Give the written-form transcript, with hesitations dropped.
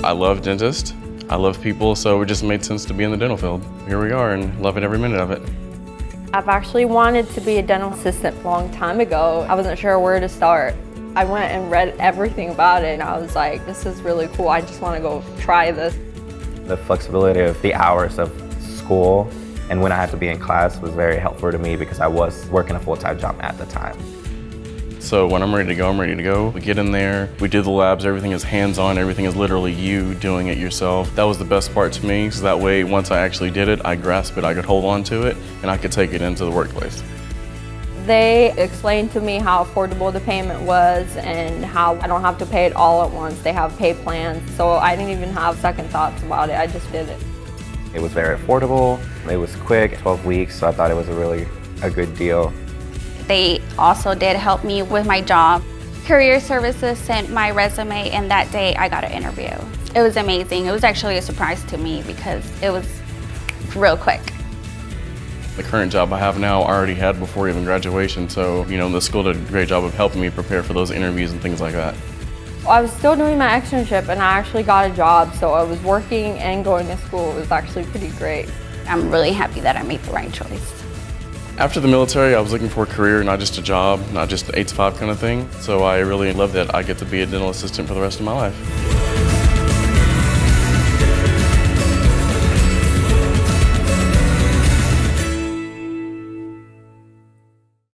I love dentists. I love people, so it just made sense to be in the dental field. Here we are and loving every minute of it. I've actually wanted to be a dental assistant a long time ago. I wasn't sure where to start. I went and read everything about it and I was like, this is really cool. I just want to go try this. The flexibility of the hours of school and when I had to be in class was very helpful to me because I was working a full-time job at the time. So when I'm ready to go, I'm ready to go. We get in there, we do the labs, everything is hands-on, everything is literally you doing it yourself. That was the best part to me, so that way once I actually did it, I grasped it, I could hold on to it, and I could take it into the workplace. They explained to me how affordable the payment was and how I don't have to pay it all at once. They have pay plans, so I didn't even have second thoughts about it. I just did it. It was very affordable, it was quick, 12 weeks, so I thought it was a good deal. They also did help me with my job. Career Services sent my resume and that day I got an interview. It was amazing. It was actually a surprise to me because it was real quick. The current job I have now I already had before even graduation, so the school did a great job of helping me prepare for those interviews and things like that. I was still doing my externship and I actually got a job, so I was working and going to school. It was actually pretty great. I'm really happy that I made the right choice. After the military, I was looking for a career, not just a job, not just the 8 to 5 kind of thing. So I really love that I get to be a dental assistant for the rest of my life.